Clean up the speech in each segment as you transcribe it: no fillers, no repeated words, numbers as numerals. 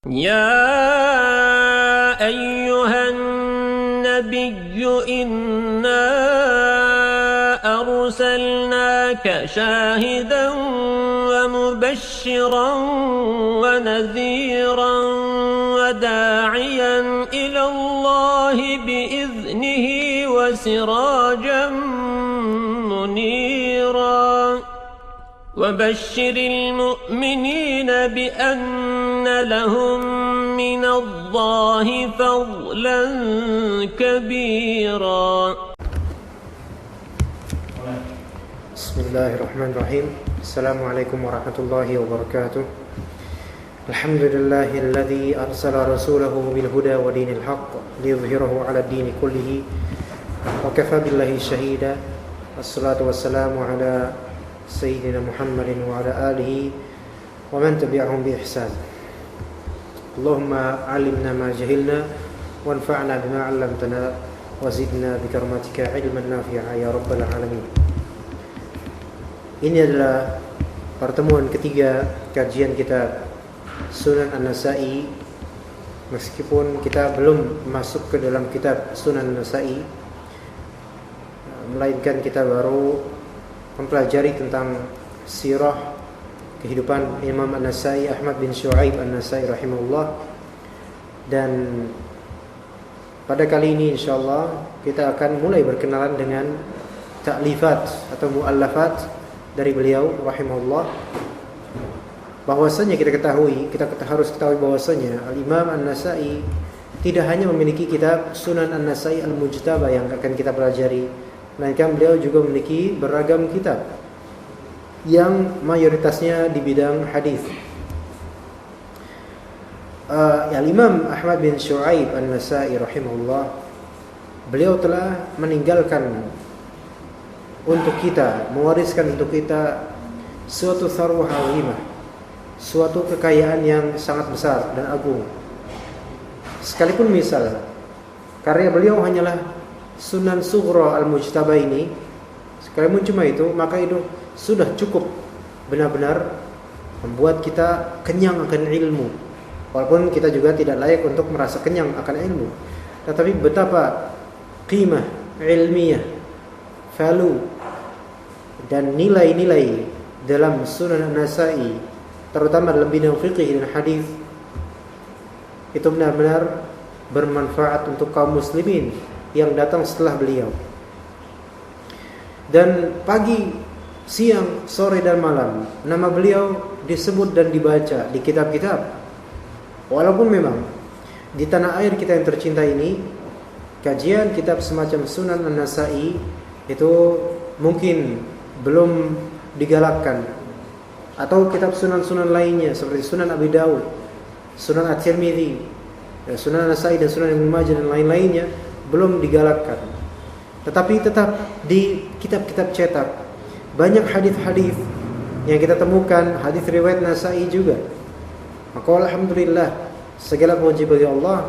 يا أيها النبي إنا أرسلناك شاهدا ومبشرا ونذيرا وداعيا إلى الله بإذنه وسراجا منيرا وبشر المؤمنين بأن لهم من الله فضلا كبيرا. بسم الله الرحمن الرحيم. السلام عليكم ورحمة الله وبركاته. الحمد لله الذي أرسل رسوله بالهدى ودين الحق ليظهره على الدين كله وكفى بالله شهيدا. الصلاة والسلام على سيدنا محمد وعلى آله ومن تبعهم بإحسان. اللهم علمنا ما جهلنا وانفعنا بما علمتنا وزدنا بكرمتك علما نافعا يا رب العالمين. Ini adalah pertemuan ketiga kajian kitab Sunan An-Nasa'i. Meskipun kita belum masuk ke dalam kitab Sunan An-Nasa'i, melainkan kita baru mempelajari tentang sirah kehidupan Imam An-Nasa'i, Ahmad bin Syu'aib An-Nasa'i rahimahullah. Dan pada kali ini insyaallah kita akan mulai berkenalan dengan ta'lifat atau mu'allafat dari beliau rahimahullah. Bahwasanya kita harus ketahui bahwasanya Al-Imam An-Nasa'i tidak hanya memiliki kitab Sunan An-Nasa'i Al-Mujtaba yang akan kita pelajari, melainkan beliau juga memiliki beragam kitab yang mayoritasnya di bidang hadis. Al-Imam Ahmad bin Syu'aib An-Nasa'i rahimahullah, beliau telah meninggalkan untuk kita, mewariskan untuk kita suatu tharwah azimah, suatu kekayaan yang sangat besar dan agung. Sekalipun misal karya beliau hanyalah Sunan Sughra Al-Mujtaba ini, sekalipun cuma itu, maka itu sudah cukup benar-benar membuat kita kenyang akan ilmu. Walaupun kita juga tidak layak untuk merasa kenyang akan ilmu, tetapi betapa qimah ilmiah, value dan nilai-nilai dalam Sunan An-Nasa'i, terutama dalam bidang fiqih dan hadis, itu benar-benar bermanfaat untuk kaum muslimin yang datang setelah beliau. Dan pagi, siang, sore dan malam nama beliau disebut dan dibaca di kitab-kitab. Walaupun memang di tanah air kita yang tercinta ini, kajian kitab semacam Sunan An-Nasa'i itu mungkin belum digalakkan, atau kitab sunan-sunan lainnya seperti Sunan Abi Dawud, Sunan At-Tirmidzi, Sunan An-Nasa'i dan Sunan Ibnu Majah dan lain-lainnya belum digalakkan. Tetapi tetap di kitab-kitab cetak banyak hadis-hadis yang kita temukan, hadis riwayat Nasa'i juga. Maka alhamdulillah, segala puji bagi Allah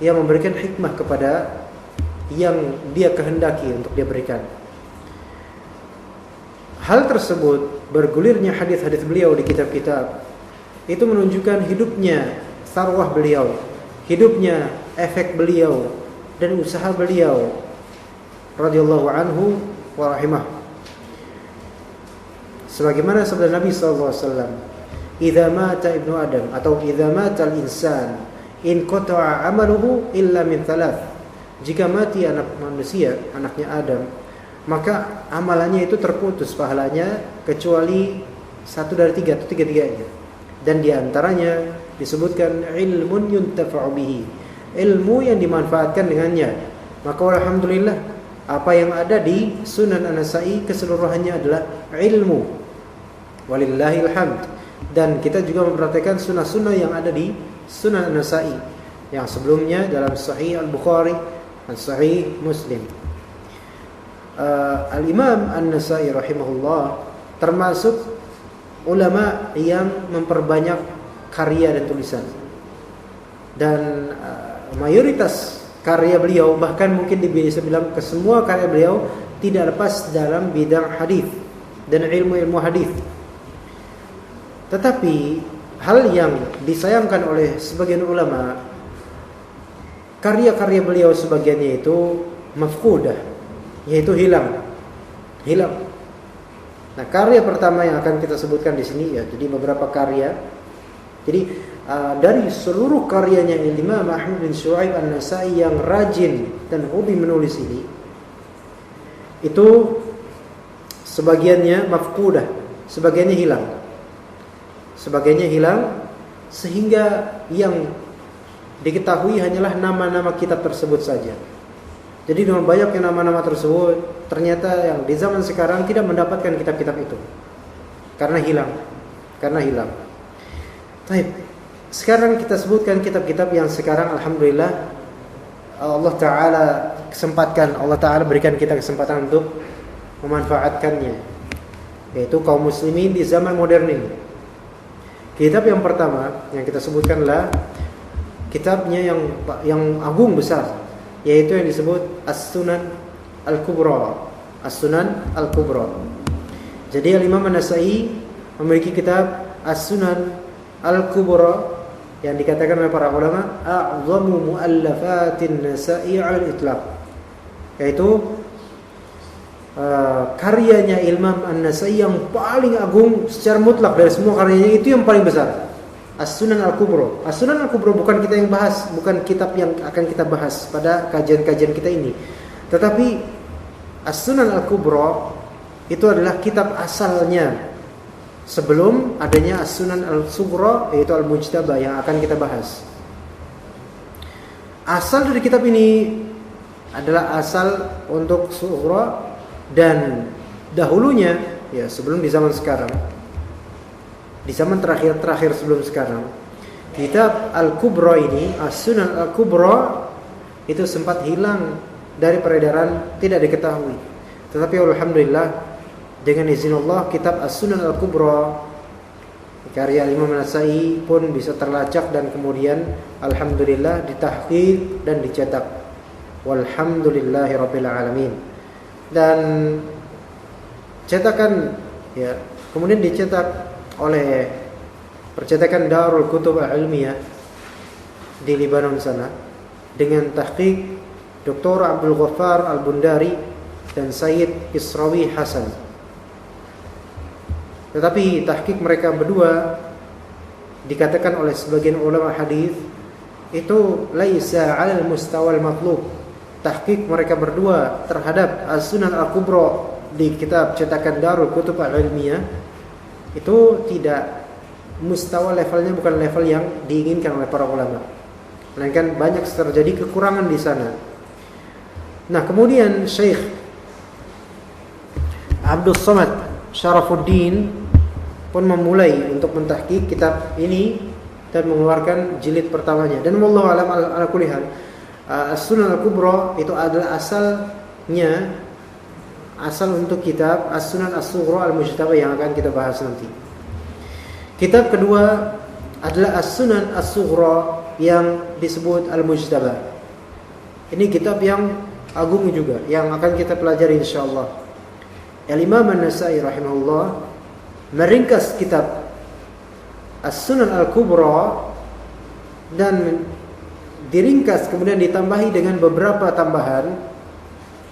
yang memberikan hikmah kepada yang Dia kehendaki untuk Dia berikan. Hal tersebut, bergulirnya hadis-hadis beliau di kitab-kitab, itu menunjukkan hidupnya sarwah beliau, hidupnya efek beliau dan usaha beliau radhiyallahu anhu wa rahimah. Sebagaimana sabda Nabi sallallahu alaihi wasallam, "Idza mata ibnu Adam," atau "Idza mata al-insan in qata'a 'amaluhu illa min thalath." Jika mati anak manusia, anaknya Adam, maka amalannya itu terputus pahalanya kecuali satu dari tiga atau tiga-tiganya. Dan di antaranya disebutkan ilmun yuntafa'u bihi, ilmu yang dimanfaatkan dengannya. Maka alhamdulillah, apa yang ada di Sunan An-Nasa'i keseluruhannya adalah ilmu. Walillahil hamd. Dan kita juga memperhatikan sunnah-sunnah yang ada di Sunan An-Nasa'i yang sebelumnya dalam Sahih Al-Bukhari dan Sahih Muslim. Al-Imam An-Nasa'i rahimahullah termasuk ulama yang memperbanyak karya dan tulisan. Dan mayoritas karya beliau, bahkan mungkin bisa bilang ke semua karya beliau, tidak lepas dalam bidang hadis dan ilmu-ilmu hadis. Tetapi hal yang disayangkan oleh sebagian ulama, karya-karya beliau sebagiannya itu mafqudah, yaitu hilang. Nah, karya pertama yang akan kita sebutkan di sini ya, jadi beberapa karya. Jadi dari seluruh karyanya Imam Ahmad bin Syu'aib An-Nasa'i yang rajin dan hobi menulis ini, itu sebagiannya mafqudah, sebagiannya hilang, sehingga yang diketahui hanyalah nama-nama kitab tersebut saja. Jadi dengan banyaknya nama-nama tersebut, ternyata yang di zaman sekarang tidak mendapatkan kitab-kitab itu karena hilang. Baik. Sekarang kita sebutkan kitab-kitab yang sekarang alhamdulillah Allah Ta'ala berikan kita kesempatan untuk memanfaatkannya, yaitu kaum muslimin di zaman modern ini. Kitab yang pertama yang kita sebutkanlah kitabnya yang agung besar, yaitu yang disebut As-Sunan Al-Kubra. Jadi Imam An-Nasa'i memiliki kitab As-Sunan Al-Kubra yang dikatakan oleh para ulama a'zamu mu'allafatin Nasa'i 'ala al-itlaq, yaitu karyanya Imam An-Nasa'i yang paling agung secara mutlak dari semua karyanya, itu yang paling besar. As-Sunan Al-Kubra. As-Sunan Al-Kubra bukan kita yang bahas, bukan kitab yang akan kita bahas pada kajian-kajian kita ini. Tetapi As-Sunan Al-Kubra itu adalah kitab asalnya sebelum adanya As-Sunan Al-Sughra, yaitu Al-Mujtaba yang akan kita bahas. Asal dari kitab ini adalah asal untuk Sughra, dan dahulunya ya sebelum di zaman sekarang, di zaman terakhir sebelum sekarang, kitab Al-Kubra ini, As-Sunan Al-Kubra itu sempat hilang dari peredaran, tidak diketahui. Tetapi alhamdulillah dengan izin Allah, kitab As-Sunan Al-Kubra karya Imam An-Nasa'i pun bisa terlacak dan kemudian alhamdulillah ditahqiq dan dicetak. Walhamdulillahirabbil alamin. Dan cetakan ya kemudian dicetak oleh percetakan Darul Kutub Al-Ilmiyah di Lebanon sana dengan tahqiq Dr. Abdul Ghaffar Al-Bundari dan Sayyid Israwi Hasan. Tetapi tahqiq mereka berdua dikatakan oleh sebagian ulama hadis itu laisa 'alal mustawal matlub. Tahqiq mereka berdua terhadap As-Sunan Al-Kubra di kitab cetakan Darul Kutub Al-Ilmiyah itu tidak mustawa, levelnya bukan level yang diinginkan oleh para ulama, melainkan banyak terjadi kekurangan di sana. Nah, kemudian Syekh Abdul Somad Syarafuddin pun memulai untuk mentahqiq kitab ini dan mengeluarkan jilid pertamanya. Dan wallahu alam ala kulli hal, As-Sunan Al-Kubra itu adalah asal untuk kitab As-Sunan As-Sughra Al-Mujtaba yang akan kita bahas nanti. Kitab kedua adalah As-Sunan As-Sughra yang disebut Al-Mujtaba. Ini kitab yang agung juga yang akan kita pelajari insyaallah. Imam An-Nasa'i rahimahullah meringkas kitab As-Sunan Al-Kubra dan diringkas kemudian ditambahi dengan beberapa tambahan,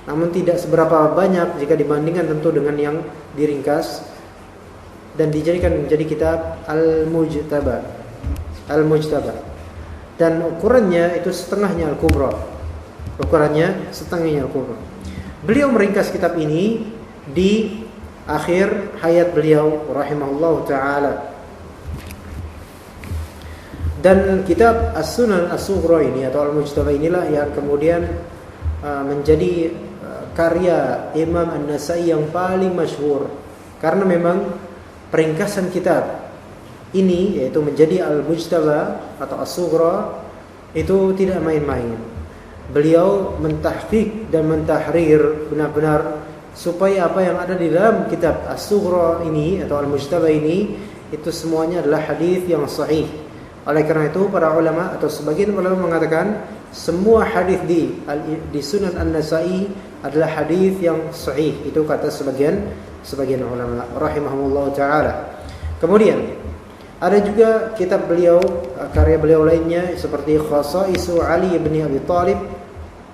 namun tidak seberapa banyak jika dibandingkan tentu dengan yang diringkas, dan dijadikan menjadi kitab Al-Mujtaba. Dan ukurannya itu setengahnya Al-Kubra. Beliau meringkas kitab ini di akhir hayat beliau rahimahullahu ta'ala. Dan kitab As-Sunan As-Sughra ini atau Al-Mujtaba inilah yang kemudian menjadi karya Imam An-Nasa'i yang paling masyhur, karena memang peringkasan kitab ini yaitu menjadi Al-Mujtaba atau As-Sughra itu tidak main-main. Beliau mentahqiq dan mentahrir benar-benar supaya apa yang ada di dalam kitab As-Sughra ini atau Al-Mujtaba ini itu semuanya adalah hadis yang sahih. Oleh karena itu para ulama atau sebagian ulama mengatakan semua hadis di Sunan An-Nasa'i adalah hadis yang sahih. Itu kata sebagian ulama rahimahumullah taala. Kemudian Ada juga kitab beliau, karya beliau lainnya seperti Khasaisu Ali bin Abi Thalib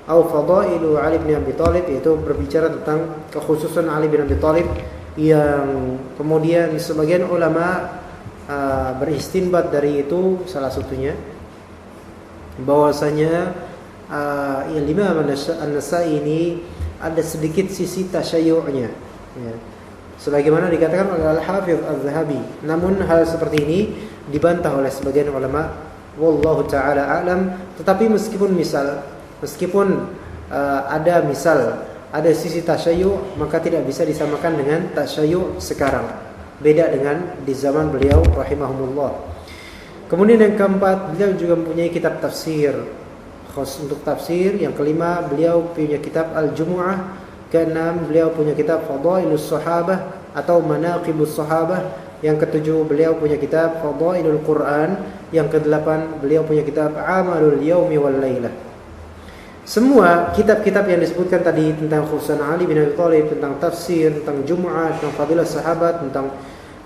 atau Fadailu Ali bin Abi Thalib, yaitu berbicara tentang kekhususan Ali bin Abi Thalib, yang kemudian sebagian ulama beristinbat dari itu, salah satunya bahwasanya Imam An-Nasa'i ini ada sedikit sisi tasyayyu'nya, ya. Sebagaimana dikatakan oleh Al-Hafidz Az-Zahabi. Namun hal seperti ini dibantah oleh sebagian ulama, wallahu taala a'lam. Tetapi meskipun ada sisi tasyayyu', maka tidak bisa disamakan dengan tasyayyu' sekarang. Beda dengan di zaman beliau rahimahumullah. Kemudian yang keempat, beliau juga mempunyai kitab tafsir khusus untuk tafsir. Yang kelima, beliau punya kitab Al-Jumu'ah. Keenam, beliau punya kitab Fadailus Sahabah atau Manaqibus Sahabah. Yang ketujuh, beliau punya kitab Fadailul Quran. Yang kedelapan, beliau punya kitab Amalul Yaumi wal Lailah. Semua kitab-kitab yang disebutkan tadi tentang khususan Ali bin Abi Thalib, tentang tafsir, tentang Jumu'ah, tentang fadilah sahabat, tentang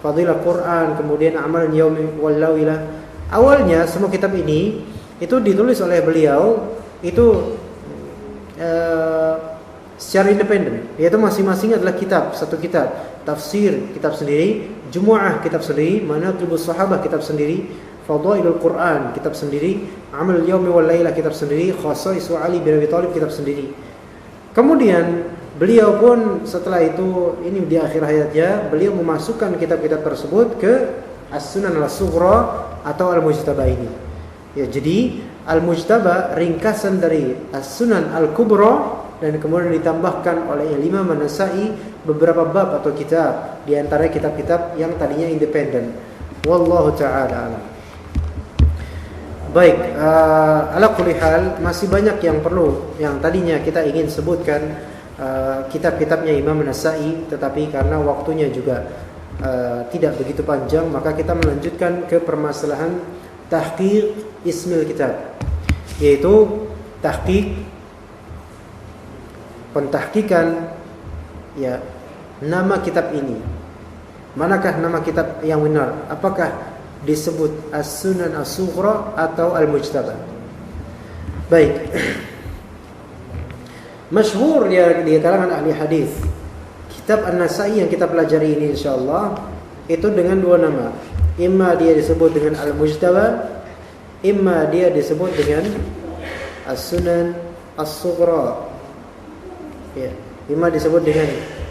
fadilah Quran, kemudian Amalul Yaumi wal Lailah, awalnya semua kitab ini itu ditulis oleh beliau itu secara independen, yaitu masing-masing adalah kitab, satu kitab. Tafsir kitab sendiri, Jumu'ah kitab sendiri, Manaqibus Sahabah kitab sendiri, Fadailul Quran kitab sendiri, Amal Yaumi wal Lailah kitab sendiri, Khasaisu Ali bin Abi Thalib kitab sendiri. Kemudian beliau pun setelah itu, ini di akhir hayatnya, beliau memasukkan kitab-kitab tersebut ke As-Sunan Al-Sughra atau Al-Mujtaba ini. Ya, jadi Al-Mujtaba ringkasan dari As-Sunan Al-Kubra, dan kemudian ditambahkan oleh Imam An-Nasa'i beberapa bab atau kitab, di antara kitab-kitab yang tadinya independen. Wallahu taala alam. Baik, ala kulli hal masih banyak yang perlu, yang tadinya kita ingin sebutkan kitab-kitabnya Imam An-Nasa'i, tetapi karena waktunya juga tidak begitu panjang, maka kita melanjutkan ke permasalahan tahqiq ismil kitab, yaitu tahqiq, pentahkikan, ya, nama kitab ini. Manakah nama kitab yang benar? Apakah disebut As-Sunan As-Sughra atau Al-Mujtaba? Baik. Masyhur di kalangan ahli hadis, kitab An-Nasa'i yang kita pelajari ini insyaallah itu dengan dua nama. Imma dia disebut dengan Al-Mujtaba, imma dia disebut dengan As-Sunan As-Sughra. Ya, imma disebut dengan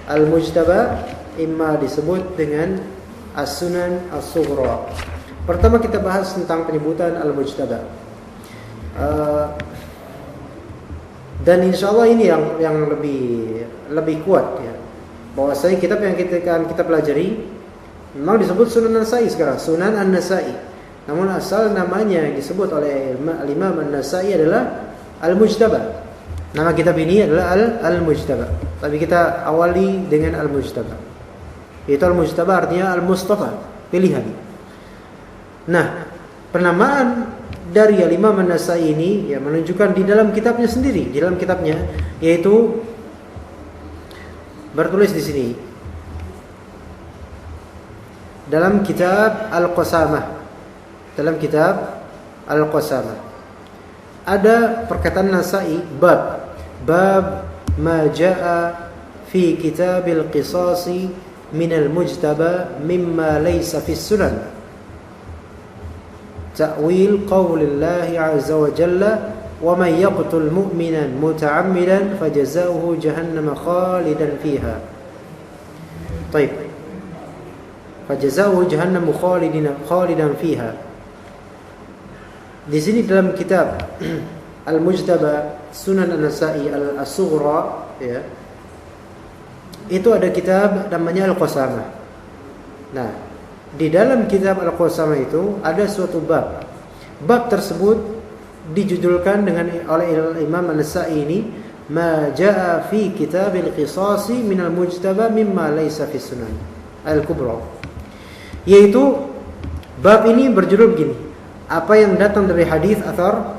Al-Mujtaba, imma disebut dengan As-Sunan As-Sughra. Pertama kita bahas tentang penyebutan Al-Mujtaba. Dan insyaallah ini yang lebih kuat, ya. Bahwasanya kitab yang kita pelajari memang disebut Sunan An-Nasa'i sekarang, Sunan An-Nasa'i. Namun asal namanya yang disebut oleh Imam An-Nasa'i adalah Al-Mujtaba. Nama kitab ini adalah Al-Mujtaba. Tapi kita awali dengan Al-Mujtaba. Itu Al-Mujtaba artinya Al-Mustafa, pilihan. Nah, penamaan dari Imam An-Nasa'i ini ya menunjukkan di dalam kitabnya sendiri, di dalam kitabnya, yaitu bertulis di sini. Dalam kitab Al-Qasamah. Dalam kitab Al-Qasamah ada perkataan Nasa'i bab ma jaa fi kitabil qisasi minal mujtaba mimma laysa fi sunan, ta'wil qawlillahi azza wa jalla wa man yaqtul mu'minan muta'ammidan fajazauhu jahannam khalidan fiha. Baik, fajazauhu jahannam khalidan fiha. Di sini dalam kitab Al-Mujtaba Sunan An-Nasa'i Al-Sughra, ya, itu ada kitab namanya Al-Qasamah. Nah, di dalam kitab Al-Qasamah itu ada suatu bab. Bab tersebut dijudulkan oleh Imam An-Nasa'i ini, ma jaa fi kitabil qisasi minal mujtaba mimma laysa fi sunan Al-Kubra. Yaitu bab ini berjudul begini: apa yang datang dari hadis athar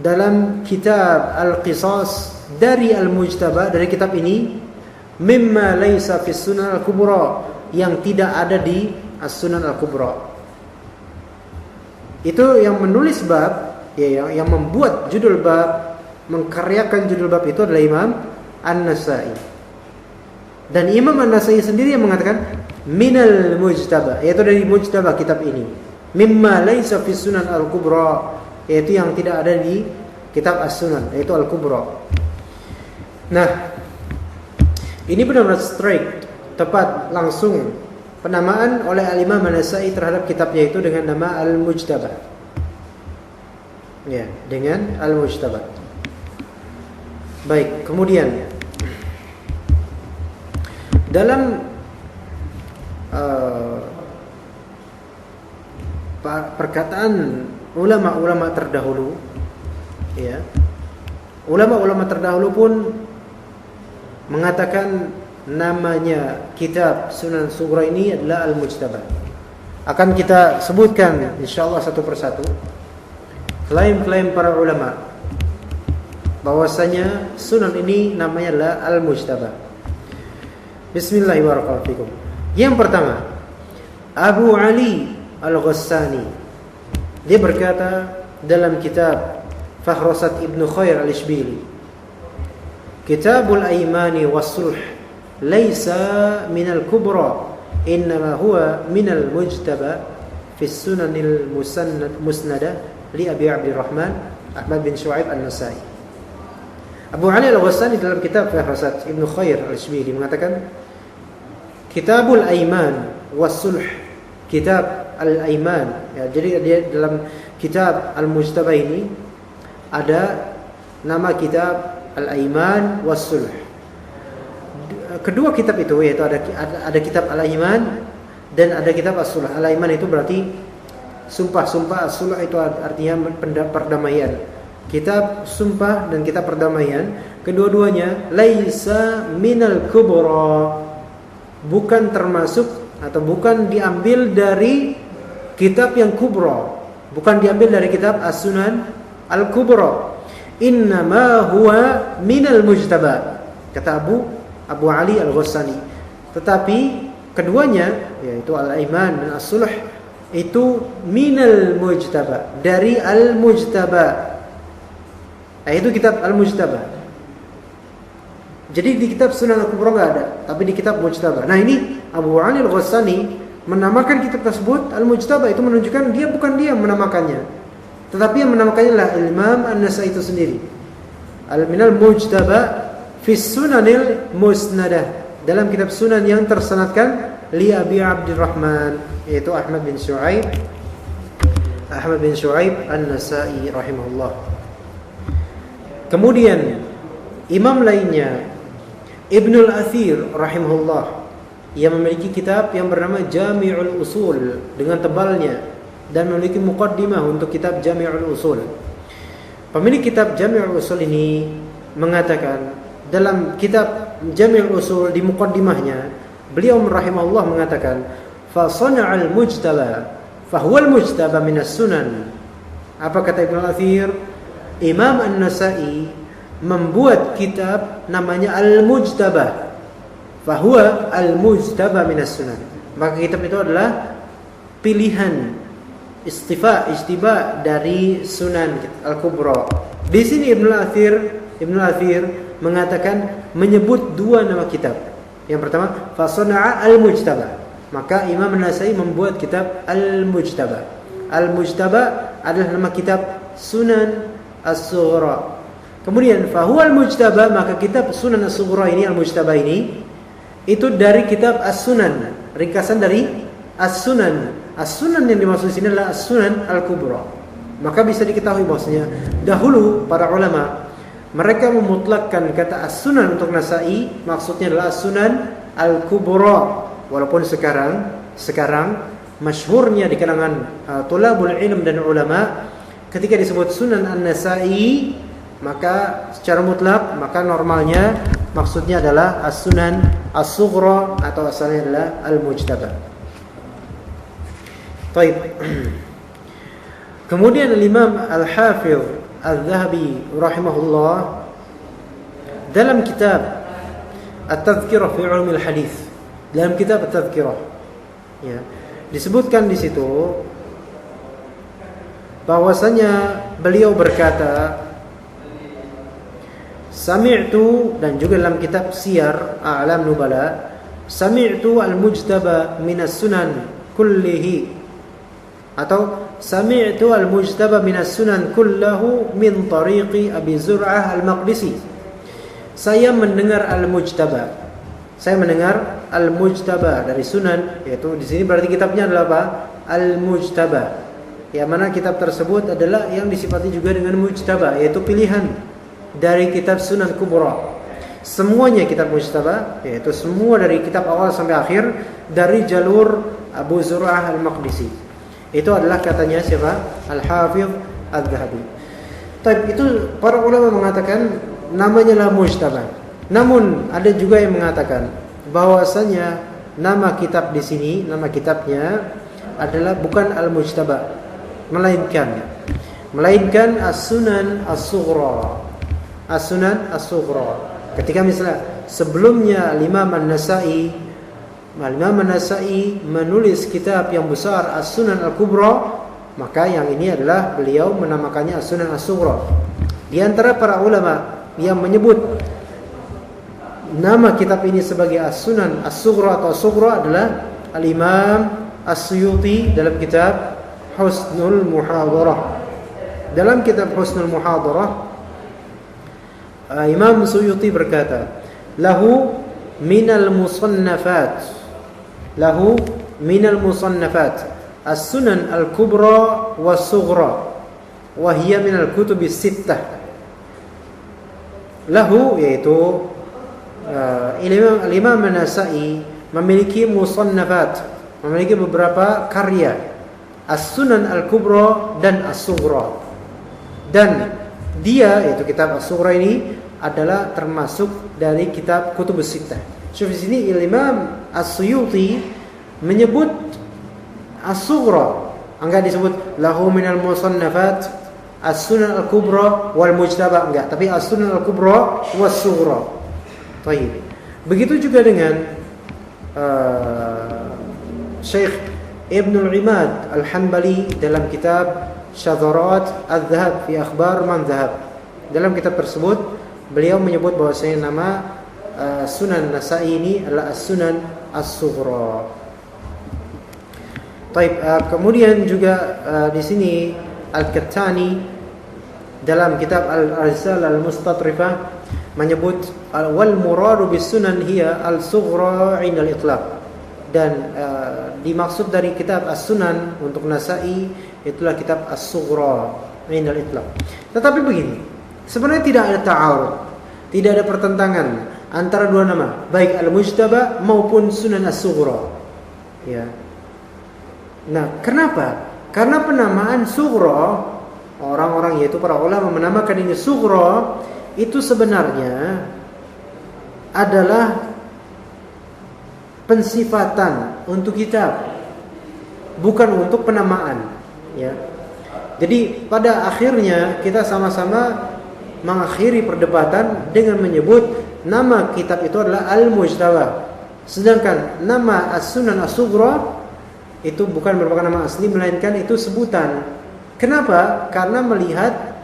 dalam kitab Al-Qisas dari Al-Mujtaba, dari kitab ini, mimma laysa fi sunan Al-Kubra, yang tidak ada di As-Sunan Al-Kubra. Itu yang menulis bab, ya, yang membuat judul bab, mengkaryakan judul bab itu adalah Imam An-Nasa'i. Dan Imam An-Nasa'i sendiri yang mengatakan minal mujtaba, yaitu dari mujtaba kitab ini. Mimma laisa fi Sunan Al-Kubra, yaitu yang tidak ada di kitab As-Sunan, yaitu Al-Kubra. Nah, ini benar-benar straight, tepat, langsung penamaan oleh Al-Imam An-Nasa'i terhadap kitabnya itu dengan nama Al-Mujtaba. Ya, dengan Al-Mujtaba. Baik, kemudian dalam perkataan ulama-ulama terdahulu, ya, ulama-ulama terdahulu pun mengatakan namanya kitab Sunan Sughra ini adalah Al-Mujtaba. Akan kita sebutkan insyaallah satu persatu klaim-klaim para ulama bahwasanya Sunan ini namanya adalah Al-Mujtaba. Bismillahirrahmanirrahim. Yang pertama, Abu Ali Al-Ghassani, dia berkata dalam kitab Fahrasat Ibnu Khair Al-Ishbili, Kitabul Aimani was-Sulh laisa minal kubra, innama huwa minal mujtaba fi sunanil musnada li Abi Abdurrahman Ahmad bin Syuaib An-Nasa'i. Abu Ali Al-Ghassani dalam kitab Fahrasat Ibnu Khair Al-Ishbili mengatakan Kitabul Aiman was-Sulh, kitab Al-Aiman, ya, jadi dia dalam kitab Al-Mujtaba ini ada nama kitab Al-Aiman was-Sulh. Kedua kitab itu yaitu ada kitab Al-Aiman dan ada kitab As-Sulh. Al-Aiman itu berarti sumpah-sumpah, As-Sulh itu artinya perdamaian. Kitab sumpah dan kitab perdamaian, kedua-duanya laisa minal kubra, bukan termasuk atau bukan diambil dari kitab yang kubra, bukan diambil dari kitab As-Sunan Al-Kubra. Innama huwa minal mujtaba, kata Abu Ali Al-Ghassani. Tetapi keduanya, yaitu Al-Aiman dan As-Sulh, itu minal mujtaba, dari Al-Mujtaba. Itu kitab Al-Mujtaba. Jadi di kitab Sunan Al-Kubra enggak ada, tapi di kitab Mujtaba. Nah, ini Abu Ali Al-Ghassani menamakan kitab tersebut Al-Mujtaba, itu menunjukkan bukan dia menamakannya, tetapi yang menamakannya adalah Imam An-Nasa'i itu sendiri. Al-Minal Mujtaba fi Sunanil Musnadah, dalam kitab Sunan yang tersanadkan li Abi Abdurrahman, yaitu Ahmad bin Syuaib An-Nasa'i rahimahullah. Kemudian imam lainnya Ibnul Athir rahimahullah, yang memiliki kitab yang bernama Jami'ul Usul dengan tebalnya dan memiliki muqaddimah untuk kitab Jami'ul Usul. Pemilik kitab Jami'ul Usul ini mengatakan dalam kitab Jami'ul Usul di muqaddimahnya, beliau rahimahullah mengatakan fa sana'al mujtaba fa huwal mujtaba minas sunan. Apa kata Ibnul Athir? Imam An-Nasa'i membuat kitab namanya Al-Mujtaba, fahuwa Al-Mujtaba minas sunan. Maka kitab itu adalah pilihan ijtiba dari Sunan Al-Kubra. Di sini Ibnu Athir mengatakan menyebut dua nama kitab. Yang pertama fasana'a Al-Mujtaba, maka Imam An-Nasa'i membuat kitab Al-Mujtaba. Al-Mujtaba adalah nama kitab Sunan As-Sughra. Kemudian fahuwal mujtaba, maka kitab Sunan As-Sughra ini, Al-Mujtaba ini, itu dari kitab As-Sunan, ringkasan dari As-Sunan. As-Sunan yang dimaksud di sini adalah As-Sunan Al-Kubra. Maka bisa diketahui bahwasanya dahulu para ulama mereka memutlakkan kata As-Sunan untuk Nasa'i, maksudnya adalah As-Sunan Al-Kubra. Walaupun sekarang masyhurnya di kalangan tulabul ilm dan ulama, ketika disebut Sunan An-Nasa'i, maka secara mutlak, maka normalnya maksudnya adalah As-Sunan As-Sughra atau asalnya adalah Al-Mujtaba. Baik. Kemudian Imam Al-Hafidh Al-Dhahabi rahimahullah dalam kitab At-Tadhkirah fi Ulumil Hadis, dalam kitab At-Tadhkirah, ya, disebutkan di situ bahwasanya beliau berkata, sami'tu, dan juga dalam kitab Siyar A'lam Nubala, sami'tu al-mujtaba minas sunan kullihi, atau sami'tu al-mujtaba minas sunan kullahu min tariqi Abi Zur'ah al-Maqdisi. Saya mendengar al-mujtaba dari sunan, yaitu di sini berarti kitabnya adalah apa? Al-Mujtaba. Yang mana kitab tersebut adalah yang disifati juga dengan mujtaba, yaitu pilihan dari kitab Sunan Kubra. Semuanya kitab mujtaba, yaitu semua dari kitab awal sampai akhir dari jalur Abu Zur'ah al-Maqdisi. Itu adalah katanya siapa? Al-Hafidh Adz-Dzahabi. Tapi itu para ulama mengatakan namanya lah mujtaba. Namun ada juga yang mengatakan bahwasanya nama kitab di sini, nama kitabnya adalah bukan al-mujtaba, melainkan as-sunan as-sughra. As-sunan as-sughra. Ketika misalnya sebelumnya Imam An-Nasa'i menulis kitab yang besar As-Sunan Al-Kubra, maka yang ini adalah beliau menamakannya As-Sunan As-Sughra. Di antara para ulama yang menyebut nama kitab ini sebagai As-Sunan As-Sughra atau As-Sughra adalah Al-Imam As-Suyuti dalam kitab Husnul Muhadarah. Dalam kitab Husnul Muhadarah, Imam Suyuti berkata, lahu minal musannafat as-sunan al-kubra was-sughra wa hiya minal kutubis sittah. Lahu, yaitu Imam An-Nasa'i memiliki musannafat, memiliki beberapa karya, as-sunan al-kubra dan as-sughra. Dan dia, yaitu kitab as-sughra ini adalah termasuk dari kitab Kutubus Sittah. So di sini Imam As-Suyuti menyebut as-sughra, enggak disebut lahu minal musannafat as-sunan al-kubra wal mujtaba, enggak, tapi as-sunan al-kubra was-sughra. Baik. Begitu juga dengan Syekh Ibnul Imad Al-Hanbali dalam kitab Syadharat Adz-Dzahab fi Akhbar Man Dzahab. Dalam kitab tersebut beliau menyebut bahwasanya nama Sunan Nasa'i ini adalah As-Sunan As-Sughra. Baik, kemudian juga di sini Al-Kattani dalam kitab Al-Arsal Al-Mustatrifah menyebut wal muradu bis sunan hiya al-sughra 'inda al-itlaq. Dan dimaksud dari kitab As-Sunan untuk Nasa'i itulah kitab As-Sughra 'inda al-itlaq. Tetapi begini, sebenarnya tidak ada ta'arud, tidak ada pertentangan antara dua nama, baik Al-Mujtaba maupun Sunan As-Sughra. Ya. Nah, kenapa? Karena penamaan Sughra, orang-orang yaitu para ulama menamakan ini Sughra, itu sebenarnya adalah pensifatan untuk kitab, bukan untuk penamaan. Ya. Jadi pada akhirnya kita sama-sama mengakhiri perdebatan dengan menyebut nama kitab itu adalah Al-Mujtaba. Sedangkan nama As-Sunan As-Sughra itu bukan merupakan nama asli, melainkan itu sebutan. Kenapa? Karena melihat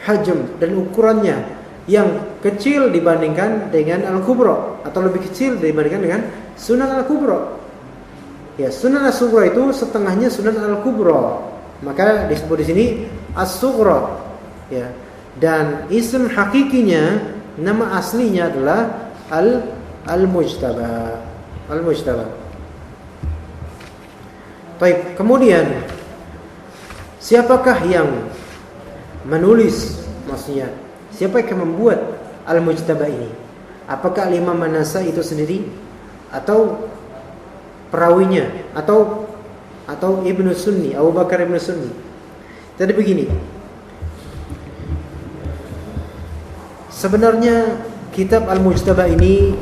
hajm dan ukurannya yang kecil dibandingkan dengan Al-Kubra, atau lebih kecil dibandingkan dengan Sunan Al-Kubra. Ya, Sunan As-Sughra itu setengahnya Sunan Al-Kubra. Maka disebut di sini As-Sughra. Ya. Dan isim hakikinya, nama aslinya adalah Al-Mujtaba. Al-Mujtaba. Baik, kemudian siapakah yang menulis, maksudnya siapa yang membuat Al-Mujtaba ini? Apakah Imam An-Nasa'i itu sendiri, atau perawinya, atau Ibnu Sunni, Abu Bakar Ibnu Sunni? Jadi begini, sebenarnya kitab Al-Mujtaba ini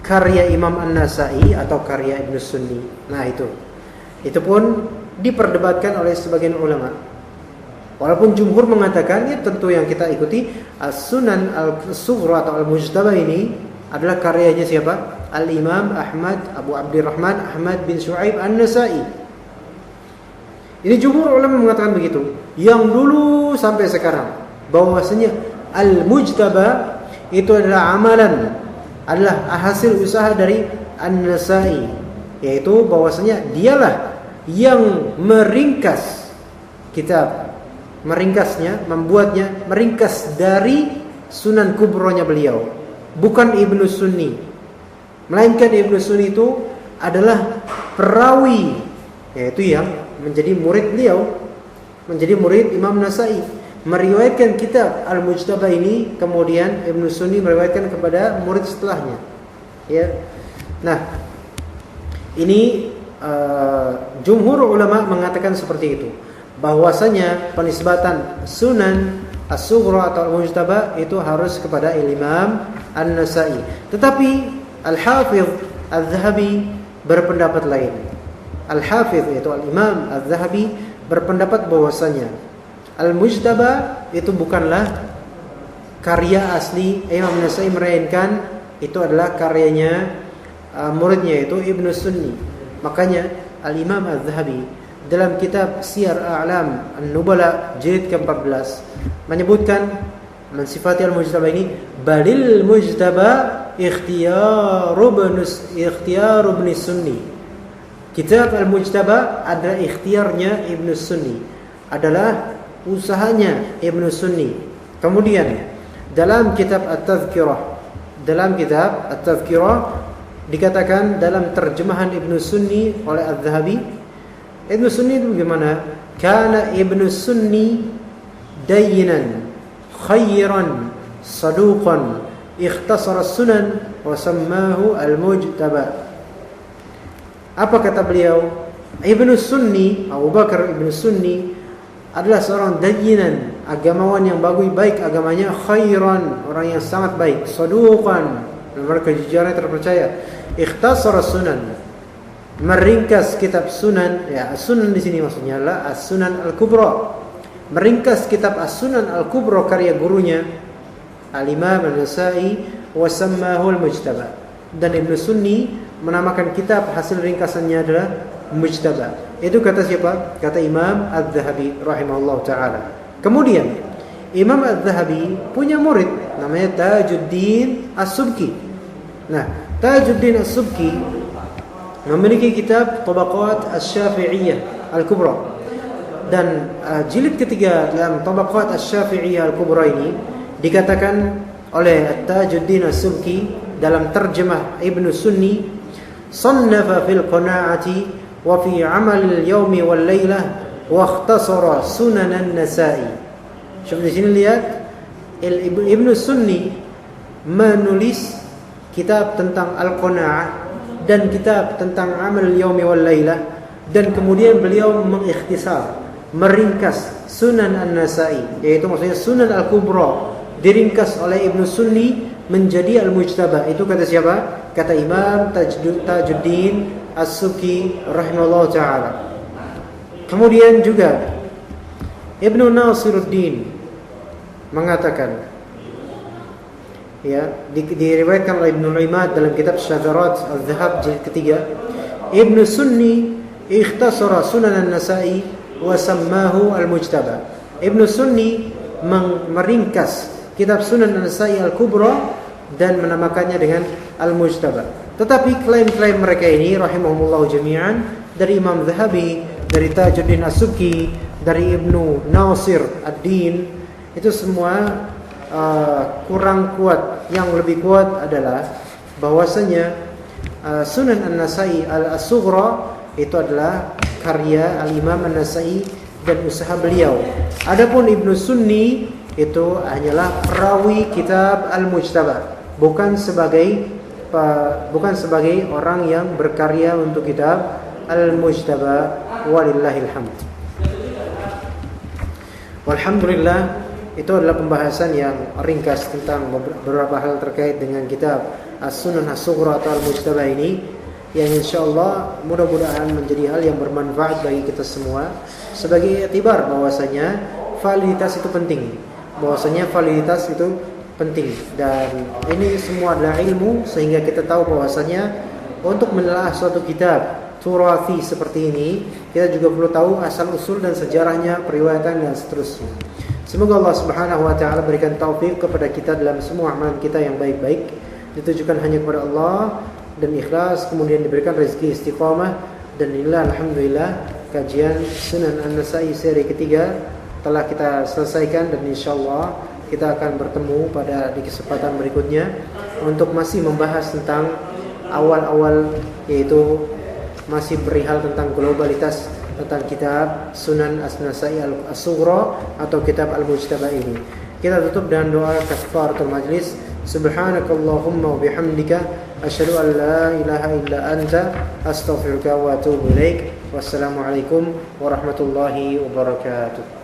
karya Imam An-Nasa'i atau karya Ibnu Sunni. Nah, itu pun diperdebatkan oleh sebagian ulama. Walaupun jumhur mengatakan, ya tentu yang kita ikuti As-Sunan Al-Sughra atau Al-Mujtaba ini adalah karyanya siapa? Al-Imam Abu Abdurrahman Ahmad bin Syu'aib An-Nasa'i. Ini jumhur ulama mengatakan begitu. Yang dulu sampai sekarang bahwasanya al-mujtaba itu adalah amalan, adalah hasil usaha dari An-Nasa'i, yaitu bahwasanya dialah yang meringkas kitab, meringkas dari Sunan Kubronya beliau, bukan Ibnu Sunni, melainkan Ibnu Sunni itu adalah perawi, yaitu yang menjadi murid beliau, menjadi murid Imam Nasa'i, meriwayatkan kitab Al-Mujtaba ini, kemudian Ibnu Sunni meriwayatkan kepada murid setelahnya. Ya. Nah, ini jumhur ulama mengatakan seperti itu, bahwasanya penisbatan Sunan As-Sughra atau Al-Mujtaba itu harus kepada Imam An-Nasa'i. Tetapi Al-Hafidh Al-Zahabi berpendapat lain. Al-Hafidh yaitu Al-Imam Al-Zahabi berpendapat bahwasanya Al-Mujtaba itu bukanlah karya asli Imam An-Nasa'i, melainkan itu adalah karyanya muridnya yaitu Ibnu Sunni. Makanya Al-Imam Al-Zahabi dalam kitab Siyar A'lam An-Nubala jilid ke-14 menyebutkan, mensifati Al-Mujtaba ini, balil mujtaba ikhtiyaru ibn Sunni. Kitab Al-Mujtaba adalah ikhtiarnya Ibnu Sunni, adalah usahanya Ibnu Sunni. Kemudian dalam kitab At-Tadhkirah dikatakan dalam terjemahan Ibnu Sunni oleh Az-Zahabi, Ibnu Sunni itu bagaimana? Kana Ibnu Sunni dayyinan khayran saduqan ikhtasara sunan wa sammahu Al-Mujtaba. Apa kata beliau? Ibnu Sunni, Abu Bakar Ibnu Sunni adalah seorang dayyinan, agamawan yang baik agamanya, khairan, orang yang sangat baik, saduqan, berkejujuran, terpercaya, ikhtasara sunan, meringkas kitab Sunan. Ya, Sunan di sini maksudnya adalah As-Sunan Al-Kubra, meringkas kitab As-Sunan Al-Kubra karya gurunya Al-Imam An-Nasa'i wa sammahu Al-Mujtaba. Dan Ibnu Sunni menamakan kitab hasil ringkasannya adalah Mujtaba. Itu kata siapa? Kata Imam Az-Zahabi rahimahullah ta'ala. Kemudian Imam Az-Zahabi punya murid namanya Tajuddin As-Subki. Nah, Tajuddin As-Subki memiliki kitab Tabaqat Asy-Syafi'iyah Al-Kubra. Dan jilid ketiga dalam Tabaqat Asy-Syafi'iyah Al-Kubra ini dikatakan oleh Tajuddin As-Subki dalam terjemah Ibnu Sunni, sannafa fil qana'ati wa fi 'amal al-yawmi wal lailah wa ikhtasara Sunan An-Nasa'i. Coba di sini lihat, Ibnu Sunni menulis kitab tentang Al-Qana'ah dan kitab tentang Amal Yaumi wal Lailah, dan kemudian beliau mengikhtisar, meringkas Sunan An-Nasa'i, yaitu maksudnya Sunan Al-Kubra, diringkas oleh Ibnu Sunni menjadi Al-Mujtaba. Itu kata siapa? Kata Imam Tajuddin As-Subki rahimahullah ta'ala. Kemudian juga Ibnu Nasiruddin mengatakan, ya, diriwayatkan oleh Ibnu Imad dalam kitab Syadharat Al-Dhahab jilid ketiga, Ibnu Sunni ikhtasara Sunan An-Nasa'i wa sammahu Al-Mujtaba. Ibnu Sunni meringkas kitab Sunan An-Nasa'i Al-Kubra dan menamakannya dengan Al-Mujtaba. Tetapi klaim-klaim mereka ini rahimahumullah jami'an, dari Imam Zahabi, dari Tajuddin As-Subki, dari Ibnu Nasir Ad-Din, itu semua kurang kuat. Yang lebih kuat adalah bahwasanya Sunan An-Nasa'i Al-Sughra itu adalah karya Al-Imam An-Nasa'i dan usaha beliau. Adapun Ibnu Sunni itu hanyalah perawi kitab Al-Mujtaba, bukan sebagai orang yang berkarya untuk kitab Al-Mujtaba. Walillahil hamd. Walhamdulillah, itu adalah pembahasan yang ringkas tentang beberapa hal terkait dengan kitab As-Sunan As-Sughra atau Al-Mujtaba ini, yang insyaallah mudah-mudahan menjadi hal yang bermanfaat bagi kita semua, sebagai iktibar bahwasanya validitas itu penting, bahwasanya validitas itu penting, dan ini semua adalah ilmu sehingga kita tahu bahwasanya untuk menelaah suatu kitab turathi seperti ini kita juga perlu tahu asal usul dan sejarahnya, periwayatan dan seterusnya. Semoga Allah Subhanahu wa taala berikan taufik kepada kita dalam semua amalan kita yang baik-baik, ditujukan hanya kepada Allah dan ikhlas, kemudian diberikan rezeki istiqamah. Dan inilah alhamdulillah kajian Sunan An-Nasa'i seri ketiga telah kita selesaikan, dan insyaallah kita akan bertemu di kesempatan berikutnya untuk masih membahas tentang awal-awal, yaitu masih perihal tentang globalitas tentang kitab Sunan An-Nasa'i As-Sughra atau kitab Al-Mujtaba ini. Kita tutup dengan doa kafaratul majlis. Subhanakallahumma wa bihamdika asyhadu an la ilaha illa anta astaghfiruka wa atubu ilaik. Wassalamualaikum warahmatullahi wabarakatuh.